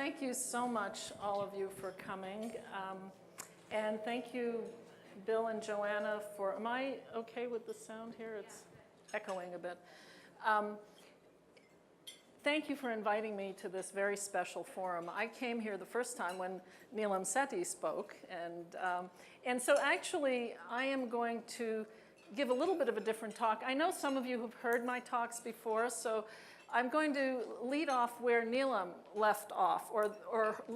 thank you so much, all of you, for coming. And thank you, Bill and Joanna, for, am I okay with the sound here? It's echoing a bit. Thank you for inviting me to this very special forum. I came here the first time when Neelam Sethi spoke, and so actually I am going to give a little bit of a different talk. I know some of you have heard my talks before, so I'm going to lead off where Neelam left off, or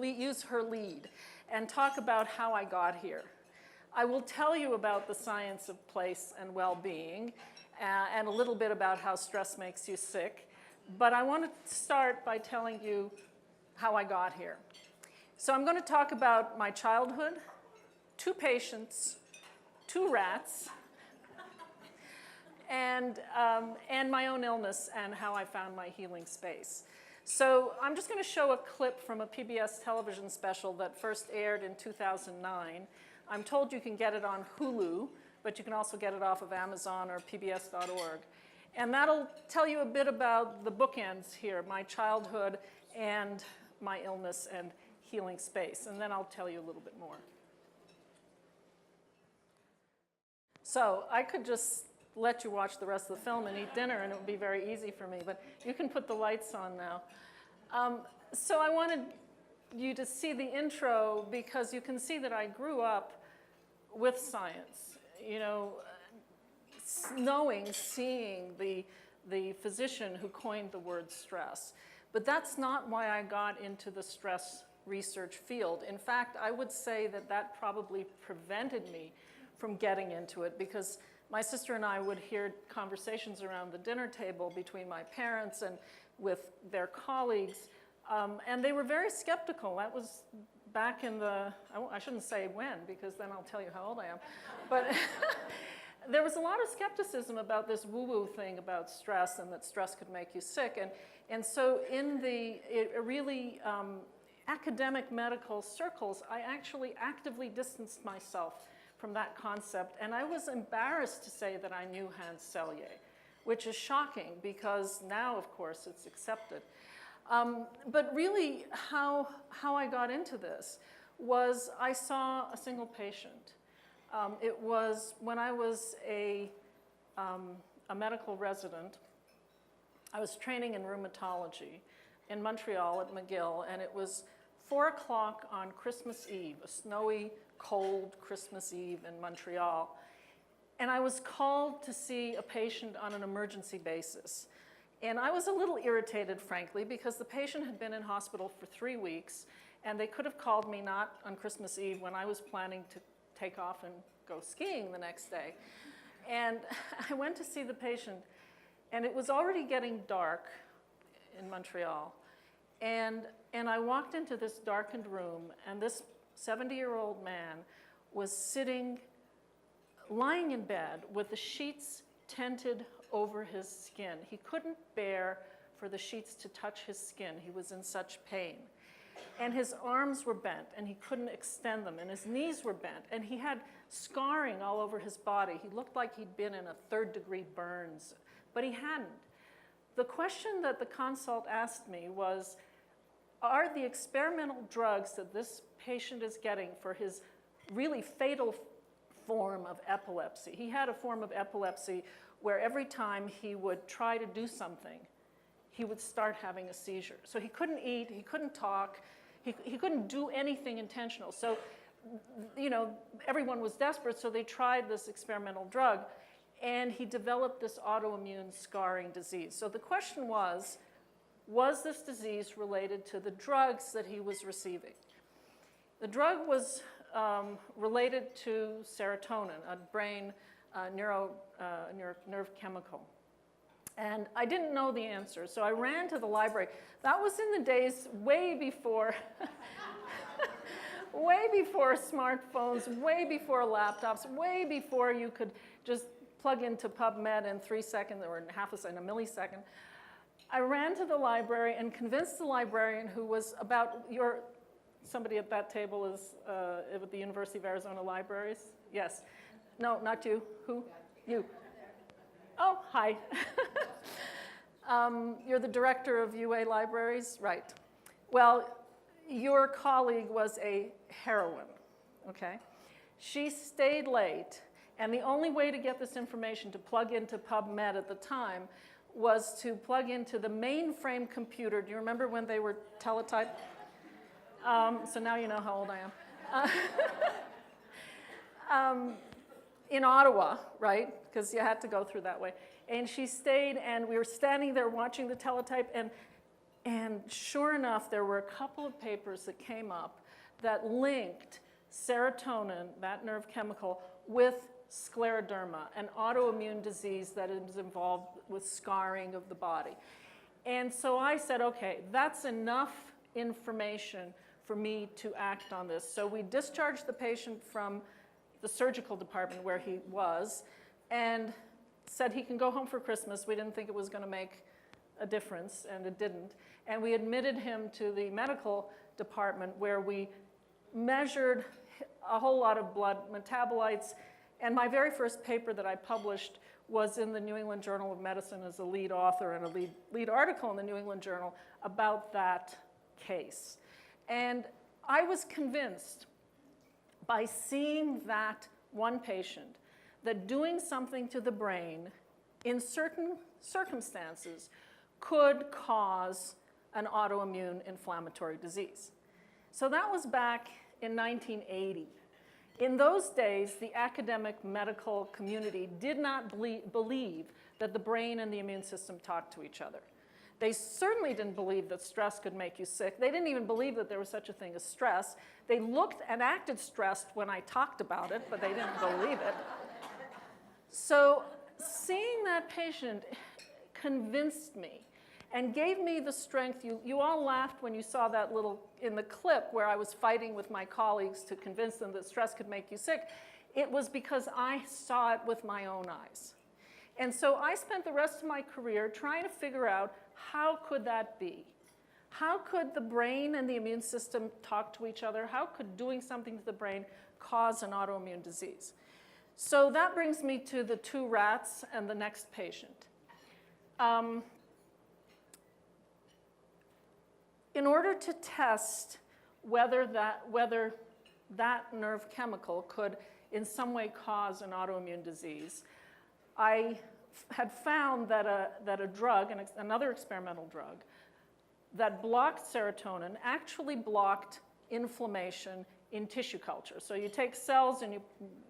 use her lead, and talk about how I got here. I will tell you about the science of place and well-being, and a little bit about how stress makes you sick. But I want to start by telling you how I got here. So I'm going to talk about my childhood, 2 patients, 2 rats, and my own illness and how I found my healing space. So I'm just going to show a clip from a PBS television special that first aired in 2009. I'm told you can get it on Hulu, but you can also get it off of Amazon or pbs.org. And that'll tell you a bit about the bookends here, my childhood and my illness and healing space. And then I'll tell you a little bit more. So I could just let you watch the rest of the film and eat dinner, and it would be very easy for me. But you can put the lights on now. So I wanted you to see the intro because you can see that I grew up with science. You know, seeing the physician who coined the word stress. But that's not why I got into the stress research field. In fact, I would say that that probably prevented me from getting into it, because my sister and I would hear conversations around the dinner table between my parents and with their colleagues, and they were very skeptical. That was back in the, I shouldn't say when, because then I'll tell you how old I am. But there was a lot of skepticism about this woo-woo thing about stress and that stress could make you sick. And so in the really academic medical circles, I actually actively distanced myself from that concept. And I was embarrassed to say that I knew Hans Selye, which is shocking because now, of course, it's accepted. But really, how I got into this was I saw a single patient. It was when I was a medical resident. I was training in rheumatology in Montreal at McGill, and it was 4 o'clock on Christmas Eve, a snowy, cold Christmas Eve in Montreal. And I was called to see a patient on an emergency basis. And I was a little irritated, frankly, because the patient had been in hospital for 3 weeks, and they could have called me not on Christmas Eve when I was planning to take off and go skiing the next day. And I went to see the patient, and it was already getting dark in Montreal. And I walked into this darkened room, and this 70-year-old man was lying in bed with the sheets tented over his skin. He couldn't bear for the sheets to touch his skin. He was in such pain. And his arms were bent, and he couldn't extend them, and his knees were bent, and he had scarring all over his body. He looked like he'd been in a 3rd-degree burns, but he hadn't. The question that the consult asked me was, are the experimental drugs that this patient is getting for his really fatal form of epilepsy? He had a form of epilepsy where every time he would try to do something, he would start having a seizure. So he couldn't eat, he couldn't talk, he couldn't do anything intentional. So, you know, everyone was desperate, so they tried this experimental drug, and he developed this autoimmune scarring disease. So the question was this disease related to the drugs that he was receiving? The drug was related to serotonin, a brain nerve chemical. And I didn't know the answer, so I ran to the library. That was in the days way before, way before smartphones, way before laptops, way before you could just plug into PubMed in 3 seconds or in a millisecond. I ran to the library and convinced the librarian, who was somebody at that table is at the University of Arizona Libraries? Yes. No, not you. Who? You. Oh, hi. You're the director of UA Libraries? Right. Well, your colleague was a heroine, okay? She stayed late, and the only way to get this information to plug into PubMed at the time was to plug into the mainframe computer. Do you remember when they were teletyped? So now you know how old I am. In Ottawa, right? Because you had to go through that way. And she stayed, and we were standing there watching the teletype, and sure enough, there were a couple of papers that came up that linked serotonin, that nerve chemical, with scleroderma, an autoimmune disease that is involved with scarring of the body. And so I said, okay, that's enough information for me to act on this. So we discharged the patient from the surgical department where he was and said he can go home for Christmas. We didn't think it was going to make a difference, and it didn't. And we admitted him to the medical department where we measured a whole lot of blood metabolites. And my very first paper that I published was in the New England Journal of Medicine as a lead author and a lead article in the New England Journal about that case. And I was convinced by seeing that one patient that doing something to the brain in certain circumstances could cause an autoimmune inflammatory disease. So that was back in 1980. In those days, the academic medical community did not believe that the brain and the immune system talked to each other. They certainly didn't believe that stress could make you sick. They didn't even believe that there was such a thing as stress. They looked and acted stressed when I talked about it, but they didn't believe it. So seeing that patient convinced me and gave me the strength. You all laughed when you saw that little, in the clip where I was fighting with my colleagues to convince them that stress could make you sick. It was because I saw it with my own eyes. And so I spent the rest of my career trying to figure out how could that be? How could the brain and the immune system talk to each other? How could doing something to the brain cause an autoimmune disease? So that brings me to the 2 rats and the next patient. In order to test whether that nerve chemical could in some way cause an autoimmune disease, I had found that a drug, another experimental drug, that blocked serotonin actually blocked inflammation in tissue culture. So you take cells and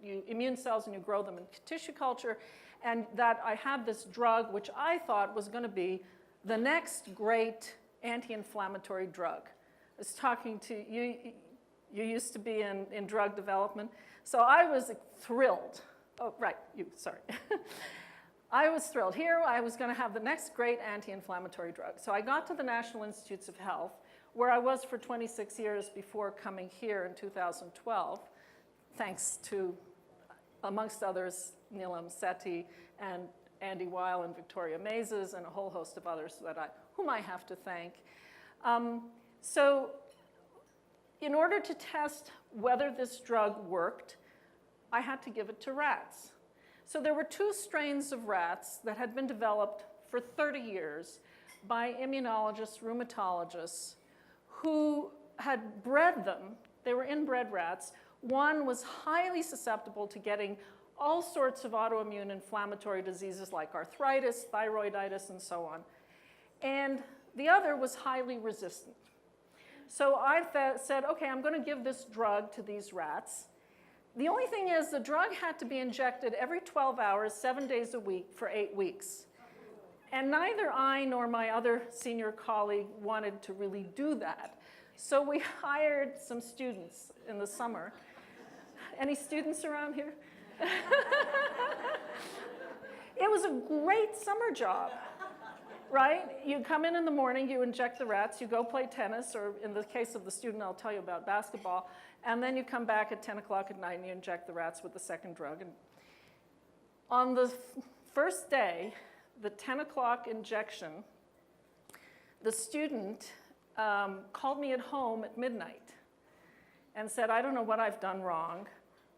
you immune cells and you grow them in tissue culture, and that I had this drug which I thought was going to be the next great anti-inflammatory drug. I was talking to you. You used to be in drug development, so I was thrilled. Oh, right, sorry. I was thrilled. Here I was going to have the next great anti-inflammatory drug. So I got to the National Institutes of Health, where I was for 26 years before coming here in 2012, thanks to, amongst others, Neelam Sethi and Andy Weil and Victoria Mazes and a whole host of others whom I have to thank. So in order to test whether this drug worked, I had to give it to rats. So there were 2 strains of rats that had been developed for 30 years by immunologists, rheumatologists, who had bred them. They were inbred rats. One was highly susceptible to getting all sorts of autoimmune inflammatory diseases like arthritis, thyroiditis, and so on. And the other was highly resistant. So I said, okay, I'm going to give this drug to these rats. The only thing is the drug had to be injected every 12 hours, 7 days a week for 8 weeks. And neither I nor my other senior colleague wanted to really do that. So we hired some students in the summer. Any students around here? It was a great summer job, right? You come in the morning, you inject the rats, you go play tennis, or in the case of the student, I'll tell you about basketball, and then you come back at 10 o'clock at night and you inject the rats with the second drug. And on the first day, the 10 o'clock injection, the student called me at home at midnight and said, I don't know what I've done wrong.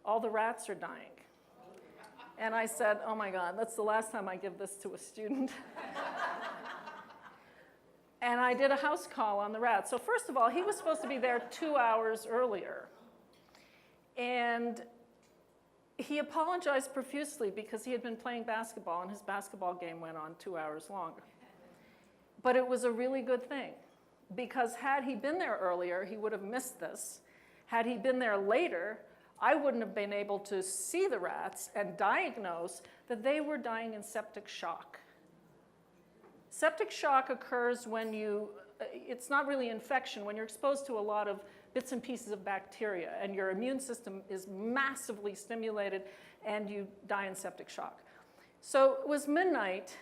All the rats are dying. And I said, oh my God, that's the last time I give this to a student. And I did a house call on the rat. So first of all, he was supposed to be there 2 hours earlier. And he apologized profusely because he had been playing basketball and his basketball game went on 2 hours longer. But it was a really good thing, because had he been there earlier, he would have missed this. Had he been there later, I wouldn't have been able to see the rats and diagnose that they were dying in septic shock. Septic shock occurs when it's not really infection, when you're exposed to a lot of bits and pieces of bacteria and your immune system is massively stimulated and you die in septic shock. So it was midnight.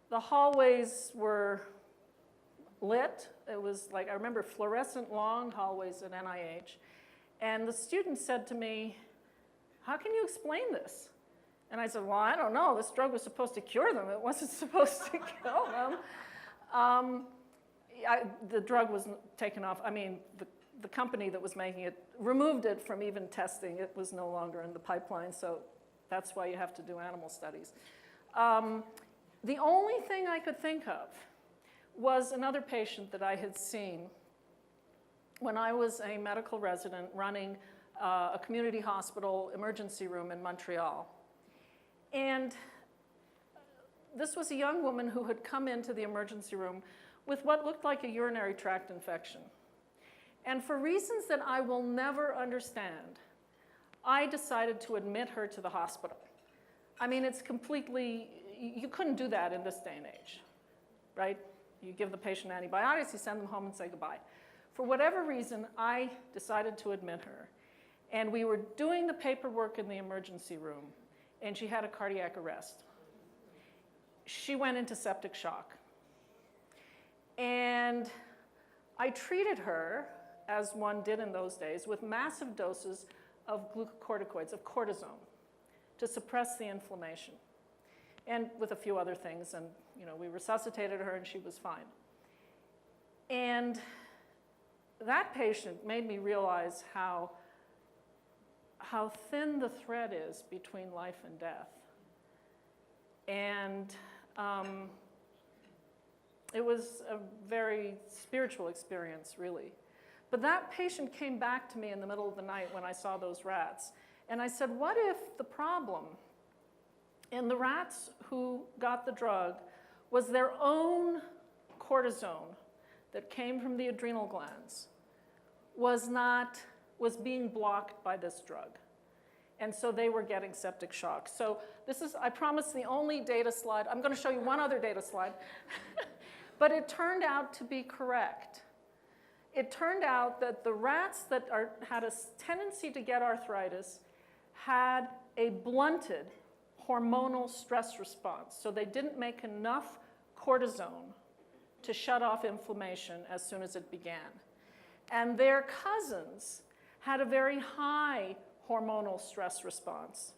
The hallways were lit. It was like, I remember fluorescent long hallways at NIH. And the student said to me, "How can you explain this?" And I said, "Well, I don't know. This drug was supposed to cure them. It wasn't supposed to kill them." The drug was taken off. I mean, the company that was making it removed it from even testing. It was no longer in the pipeline, so that's why you have to do animal studies. The only thing I could think of was another patient that I had seen when I was a medical resident running a community hospital emergency room in Montreal. And this was a young woman who had come into the emergency room with what looked like a urinary tract infection. And for reasons that I will never understand, I decided to admit her to the hospital. I mean, it's completely, you couldn't do that in this day and age, right? You give the patient antibiotics, you send them home and say goodbye. For whatever reason, I decided to admit her. And we were doing the paperwork in the emergency room, and she had a cardiac arrest. She went into septic shock. And I treated her, as one did in those days, with massive doses of glucocorticoids, of cortisone, to suppress the inflammation, and with a few other things. And we resuscitated her, and she was fine. And that patient made me realize how thin the thread is between life and death. And it was a very spiritual experience, really. But that patient came back to me in the middle of the night when I saw those rats. And I said, what if the problem in the rats who got the drug was their own cortisone that came from the adrenal glands was being blocked by this drug. And so they were getting septic shock. So this is, I promise, the only data slide. I'm going to show you one other data slide. But it turned out to be correct. It turned out that the rats that had a tendency to get arthritis had a blunted hormonal stress response. So they didn't make enough cortisone to shut off inflammation as soon as it began. And their cousins had a very high hormonal stress response.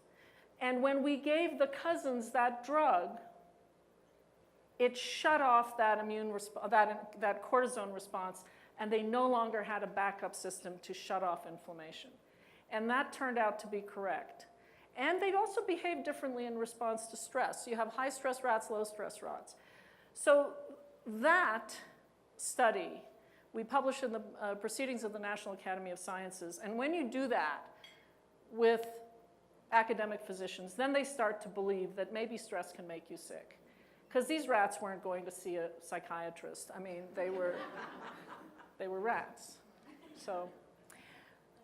And when we gave the cousins that drug, it shut off that that cortisone response, and they no longer had a backup system to shut off inflammation. And that turned out to be correct. And they also behave differently in response to stress. You have high stress rats, low stress rats. So that study we published in the Proceedings of the National Academy of Sciences. And when you do that with academic physicians, then they start to believe that maybe stress can make you sick. Because these rats weren't going to see a psychiatrist. I mean, they were rats. So,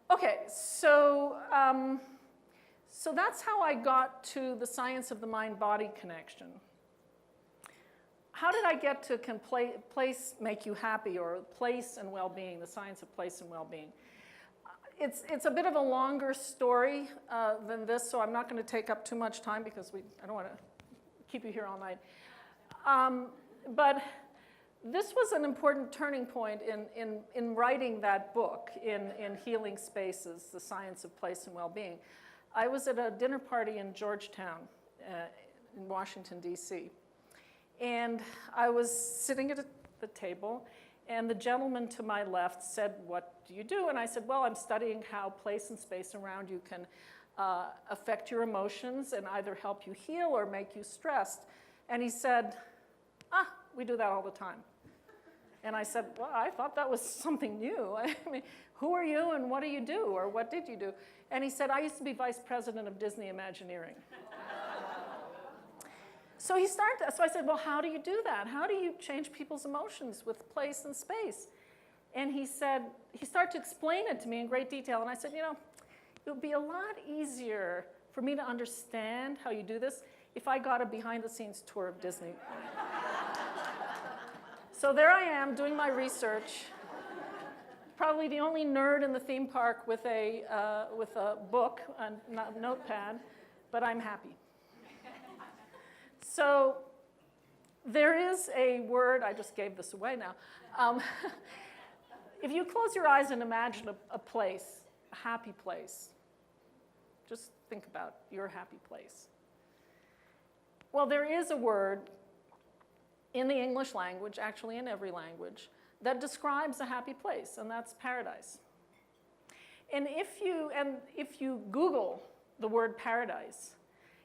okay, so that's how I got to the science of the mind-body connection. How did I get to can place make you happy, or place and well-being, the science of place and well-being? It's a bit of a longer story than this, so I'm not going to take up too much time because I don't want to keep you here all night. But this was an important turning point in writing that book, in Healing Spaces, The Science of Place and Well-Being. I was at a dinner party in Georgetown in Washington, D.C. And I was sitting at the table, and the gentleman to my left said, "What do you do?" And I said, "Well, I'm studying how place and space around you can affect your emotions and either help you heal or make you stressed." And he said, "We do that all the time." And I said, well, I thought that was something new. I mean, who are you and what do you do, or what did you do? And he said, I used to be vice president of Disney Imagineering. So I said, well, how do you do that? How do you change people's emotions with place and space? And he started to explain it to me in great detail. And I said, it would be a lot easier for me to understand how you do this if I got a behind-the-scenes tour of Disney. So there I am doing my research, probably the only nerd in the theme park with a book, a notepad, but I'm happy. So there is a word, I just gave this away now. If you close your eyes and imagine a place, a happy place, just think about your happy place. Well, there is a word in the English language, actually in every language, that describes a happy place, and that's paradise. And if you Google the word paradise,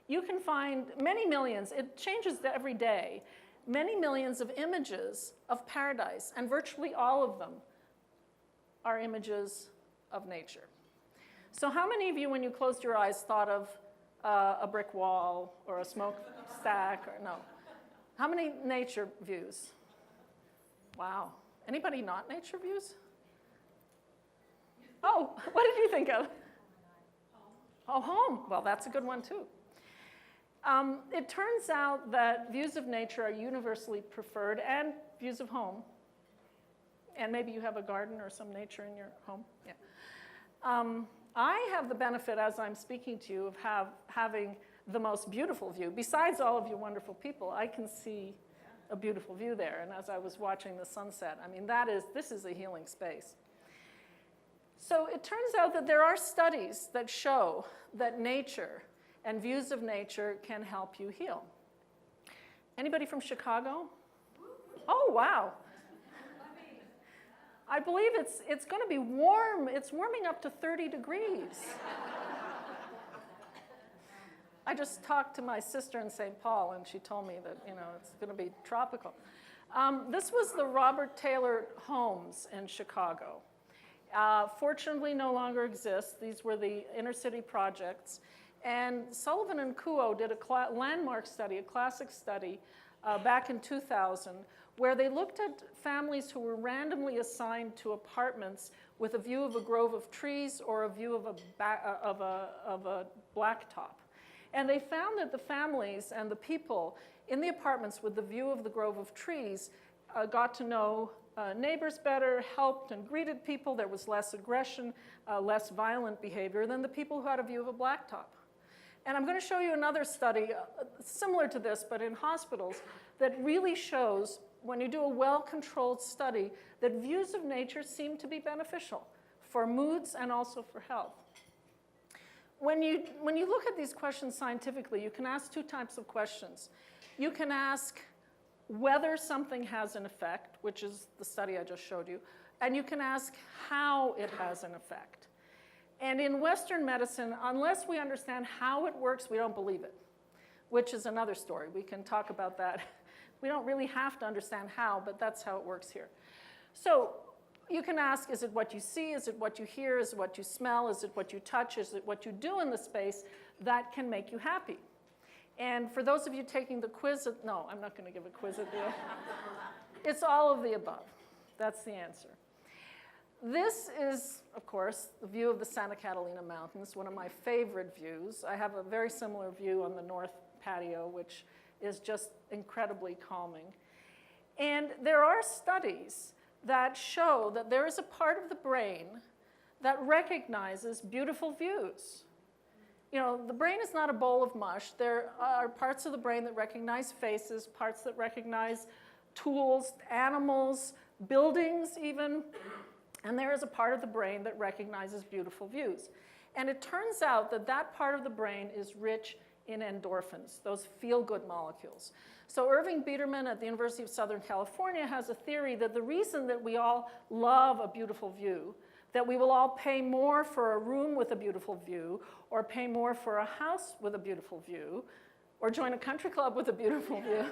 you can find many millions, it changes every day, many millions of images of paradise, and virtually all of them are images of nature. So how many of you, when you closed your eyes, thought of a brick wall or a smokestack? Or no. How many nature views? Wow. Anybody not nature views? Oh, what did you think of? Oh, home. Well, that's a good one, too. It turns out that views of nature are universally preferred, and views of home. And maybe you have a garden or some nature in your home. Yeah. I have the benefit, as I'm speaking to you, of having the most beautiful view. Besides all of you wonderful people, I can see a beautiful view there. And as I was watching the sunset, I mean, this is a healing space. So it turns out that there are studies that show that nature and views of nature can help you heal. Anybody from Chicago? Oh, wow. I believe it's going to be warm. It's warming up to 30 degrees. I just talked to my sister in St. Paul, and she told me that, it's going to be tropical. This was the Robert Taylor homes in Chicago. Fortunately, no longer exist. These were the inner city projects. And Sullivan and Kuo did a landmark study, a classic study, back in 2000, where they looked at families who were randomly assigned to apartments with a view of a grove of trees or a view of a blacktop. And they found that the families and the people in the apartments with the view of the grove of trees got to know neighbors better, helped and greeted people. There was less aggression, less violent behavior than the people who had a view of a blacktop. And I'm going to show you another study similar to this, but in hospitals, that really shows, when you do a well-controlled study, that views of nature seem to be beneficial for moods and also for health. When you look at these questions scientifically, you can ask two types of questions. You can ask whether something has an effect, which is the study I just showed you, and you can ask how it has an effect. And in Western medicine, unless we understand how it works, we don't believe it, which is another story. We can talk about that. We don't really have to understand how, but that's how it works here. So you can ask, is it what you see? Is it what you hear? Is it what you smell? Is it what you touch? Is it what you do in the space that can make you happy? And for those of you taking the quiz, no, I'm not going to give a quiz at the end. It's all of the above. That's the answer. This is, of course, the view of the Santa Catalina Mountains, one of my favorite views. I have a very similar view on the north patio, which is just incredibly calming. And there are studies that show that there is a part of the brain that recognizes beautiful views. The brain is not a bowl of mush. There are parts of the brain that recognize faces, parts that recognize tools, animals, buildings even. And there is a part of the brain that recognizes beautiful views. And it turns out that that part of the brain is rich in endorphins, those feel-good molecules. So Irving Biederman at the University of Southern California has a theory that the reason that we all love a beautiful view, that we will all pay more for a room with a beautiful view, or pay more for a house with a beautiful view, or join a country club with a beautiful view,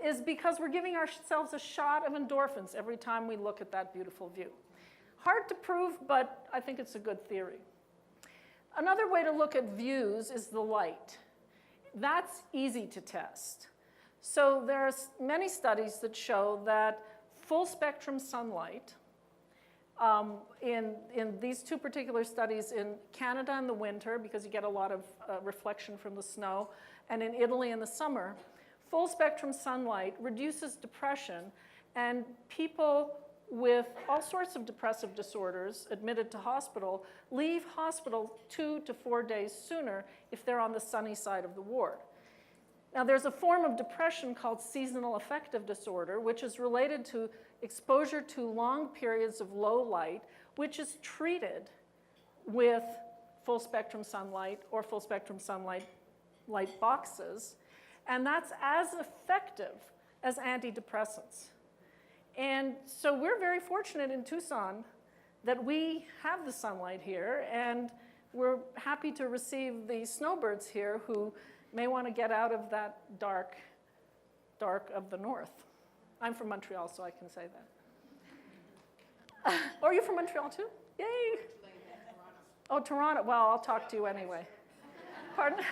is because we're giving ourselves a shot of endorphins every time we look at that beautiful view. Hard to prove, but I think it's a good theory. Another way to look at views is the light. That's easy to test. So there are many studies that show that full spectrum sunlight, in these two particular studies in Canada in the winter, because you get a lot of reflection from the snow, and in Italy in the summer, full spectrum sunlight reduces depression, and people with all sorts of depressive disorders admitted to hospital leave hospital 2 to 4 days sooner if they're on the sunny side of the ward. Now, there's a form of depression called seasonal affective disorder, which is related to exposure to long periods of low light, which is treated with full spectrum sunlight or full spectrum sunlight light boxes, and that's as effective as antidepressants. And so we're very fortunate in Tucson that we have the sunlight here, and we're happy to receive the snowbirds here who may want to get out of that dark of the north. I'm from Montreal, so I can say that. Oh, are you from Montreal too? Yay! Oh, Toronto. Well, I'll talk to you anyway. Pardon? I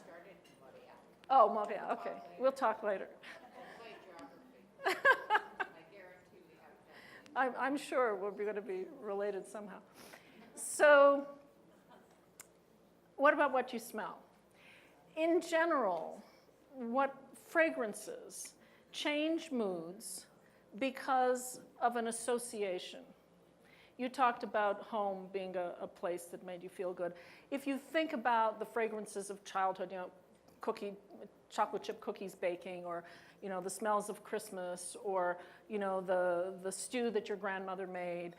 started in Montreal. Oh, Montreal. Okay. We'll talk later. I'm sure we're going to be related somehow. So, what about what you smell? In general, what fragrances change moods because of an association? You talked about home being a place that made you feel good. If you think about the fragrances of childhood, chocolate chip cookies baking, or the smells of Christmas, or the stew that your grandmother made.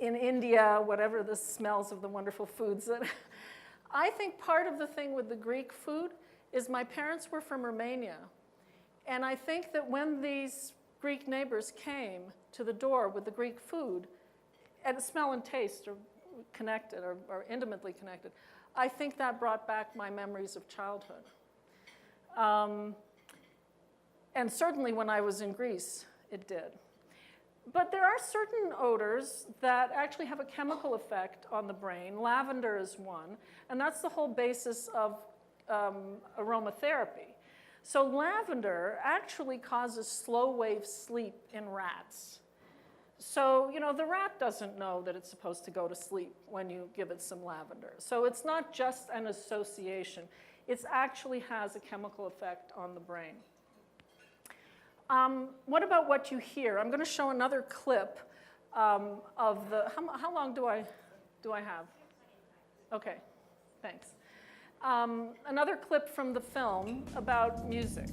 In India, whatever the smells of the wonderful foods that I think part of the thing with the Greek food is my parents were from Romania. And I think that when these Greek neighbors came to the door with the Greek food, and smell and taste are connected, or intimately connected, I think that brought back my memories of childhood. And certainly when I was in Greece, it did. But there are certain odors that actually have a chemical effect on the brain. Lavender is one, and that's the whole basis of aromatherapy. So lavender actually causes slow wave sleep in rats. So, the rat doesn't know that it's supposed to go to sleep when you give it some lavender. So it's not just an association. It actually has a chemical effect on the brain. What about what you hear? I'm going to show another clip of the, how long do I have? Okay, thanks. Another clip from the film about music.